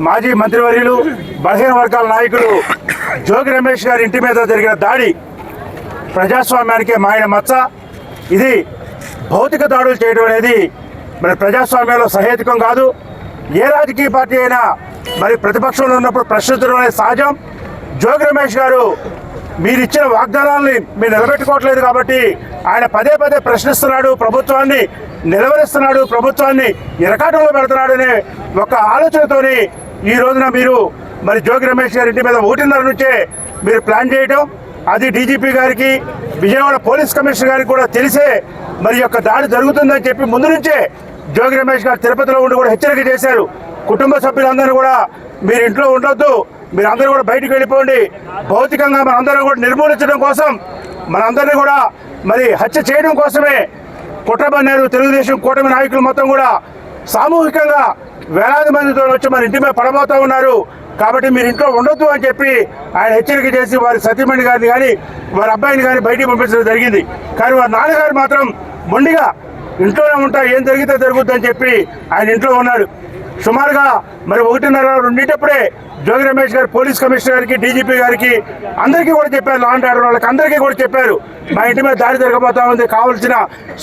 మాజీ మంత్రివర్యులు బలహీన వర్గాల నాయకులు జోగి రమేష్ గారి ఇంటి మీద జరిగిన దాడి ప్రజాస్వామ్యానికి మాయన మచ్చ. ఇది భౌతిక దాడులు చేయడం అనేది మరి ప్రజాస్వామ్యంలో సహేతుకం కాదు. ఏ రాజకీయ పార్టీ అయినా మరి ప్రతిపక్షంలో ఉన్నప్పుడు ప్రశ్నించడం అనేది సహజం. జోగి రమేష్ గారు మీరు ఇచ్చిన వాగ్దానాలని మీరు నిలబెట్టుకోవట్లేదు కాబట్టి ఆయన పదే పదే ప్రశ్నిస్తున్నాడు, ప్రభుత్వాన్ని నిలవరిస్తున్నాడు, ప్రభుత్వాన్ని ఇరకాటంలో పెడుతున్నాడు అనే ఒక ఆలోచనతోని ఈ రోజున మీరు మరి జోగి రమేష్ గారి ఇంటి మీద 1:30 నుంచే మీరు ప్లాన్ చేయడం, అది డీజీపీ గారికి విజయవాడ పోలీస్ కమిషనర్ గారికి కూడా తెలిసే మరి యొక్క దాడి జరుగుతుందని చెప్పి ముందు నుంచే జోగి రమేష్ గారు తిరుపతిలో ఉండి కూడా హెచ్చరిక చేశారు. కుటుంబ సభ్యులందరూ కూడా మీరు ఇంట్లో ఉండొద్దు, మీరు అందరూ కూడా బయటకు వెళ్ళిపోండి, భౌతికంగా మనందరం కూడా నిర్మూలించడం కోసం మనందరినీ కూడా మరి హత్య చేయడం కోసమే కుట్రబన్నారు. తెలుగుదేశం కూటమి నాయకులు మొత్తం కూడా సామూహికంగా వేలాది మందితో వచ్చి మన ఇంటి మీద పడబోతూ ఉన్నారు కాబట్టి మీరు ఇంట్లో ఉండొద్దు అని చెప్పి ఆయన హెచ్చరిక చేసి వారి సతీమణి గారిని కానీ వారి అబ్బాయిని కానీ బయటికి పంపించడం జరిగింది. కానీ వారి నాన్నగారు మాత్రం మొండిగా ఇంట్లోనే ఉంటా, ఏం జరిగితే జరుగుద్ది అని చెప్పి ఆయన ఇంట్లో ఉన్నాడు. సుమారుగా మరి 1:30-2 జోగి రమేష్ గారు పోలీస్ కమిషనర్ గారికి, డీజీపీ గారికి అందరికీ కూడా చెప్పారు, లా అండ్ ఆర్డర్ వాళ్ళకి అందరికీ కూడా చెప్పారు మా ఇంటి మీద దాడి జరగబోతా ఉంది, కావాల్సిన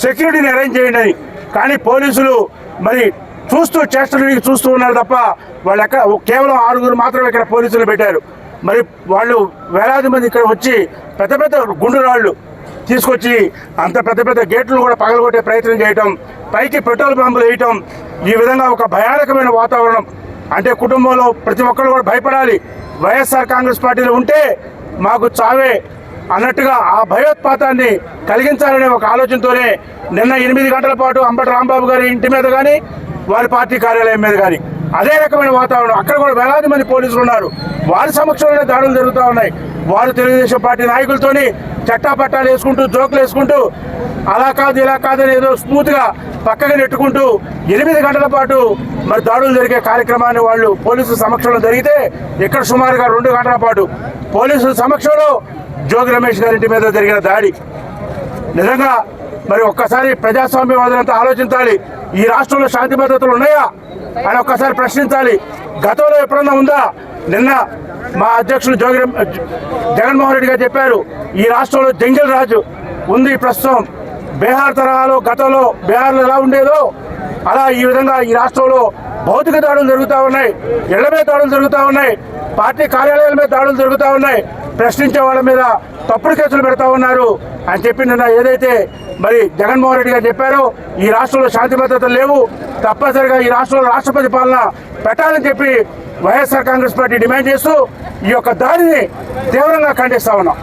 సెక్యూరిటీని అరేంజ్ చేయండి అని. కానీ పోలీసులు మరి చేష్టలు చూస్తూ ఉన్నారు తప్ప వాళ్ళు ఎక్కడ కేవలం 6 మాత్రమే ఇక్కడ పోలీసులు పెట్టారు. మరి వాళ్ళు వేలాది మంది ఇక్కడ వచ్చి పెద్ద పెద్ద గుండు రాళ్ళు తీసుకొచ్చి అంత పెద్ద పెద్ద గేట్లు కూడా పగలగొట్టే ప్రయత్నం చేయటం, పైకి పెట్రోల్ బాంబులు వేయటం, ఈ విధంగా ఒక భయానకమైన వాతావరణం. అంటే కుటుంబంలో ప్రతి ఒక్కరు కూడా భయపడాలి, వైఎస్ఆర్ కాంగ్రెస్ పార్టీలో ఉంటే మాకు చావే అన్నట్టుగా ఆ భయోత్పాతాన్ని కలిగించాలనే ఒక ఆలోచనతోనే నిన్న 8 గంటల పాటు అంబటి రాంబాబు గారి ఇంటి మీద కానీ వారి పార్టీ కార్యాలయం మీద కానీ అదే రకమైన వాతావరణం. అక్కడ కూడా వేలాది మంది పోలీసులు ఉన్నారు, వారి సమక్షంలోనే దాడులు జరుగుతూ ఉన్నాయి. వారు తెలుగుదేశం పార్టీ నాయకులతోని చట్టాపట్టాలు వేసుకుంటూ, జోకులు వేసుకుంటూ, అలా కాదు ఇలా కాదని ఏదో స్మూత్గా పక్కగా నెట్టుకుంటూ 8 గంటల పాటు మరి దాడులు జరిగే కార్యక్రమాన్ని వాళ్ళు పోలీసుల సమక్షంలో జరిగితే ఇక్కడ సుమారుగా 2 గంటల పాటు పోలీసుల సమక్షంలో జోగి రమేష్ గారింటి మీద జరిగిన దాడి నిజంగా మరి ఒక్కసారి ప్రజాస్వామ్యవాదులంతా ఆలోచించాలి. ఈ రాష్ట్రంలో శాంతి భద్రతలు ఉన్నాయా అని ఒక్కసారి ప్రశ్నించాలి. గతంలో ఎప్పుడన్నా ఉందా? నిన్న మా అధ్యక్షులు జగన్మోహన్ రెడ్డి గారు చెప్పారు, ఈ రాష్ట్రంలో జంగిల్ రాజు ఉంది ప్రస్తుతం. బీహార్ తరహాలో గతంలో బీహార్లో ఎలా ఉండేదో అలా ఈ విధంగా ఈ రాష్ట్రంలో భౌతిక దాడులు జరుగుతూ ఉన్నాయి, ఇళ్ల మీద దాడులు జరుగుతూ ఉన్నాయి, పార్టీ కార్యాలయాల మీద దాడులు జరుగుతూ ఉన్నాయి, ప్రశ్నించే వాళ్ళ మీద తప్పుడు కేసులు పెడతా ఉన్నారు అని చెప్పి నిన్న ఏదైతే మరి జగన్మోహన్ రెడ్డి గారు చెప్పారో ఈ రాష్ట్రంలో శాంతి భద్రతలు లేవు, తప్పనిసరిగా ఈ రాష్ట్రంలో రాష్ట్రపతి పాలన పెట్టాలని చెప్పి వైఎస్ఆర్ కాంగ్రెస్ పార్టీ డిమాండ్ చేస్తూ ఈ యొక్క దాడిని తీవ్రంగా ఖండిస్తా ఉన్నాం.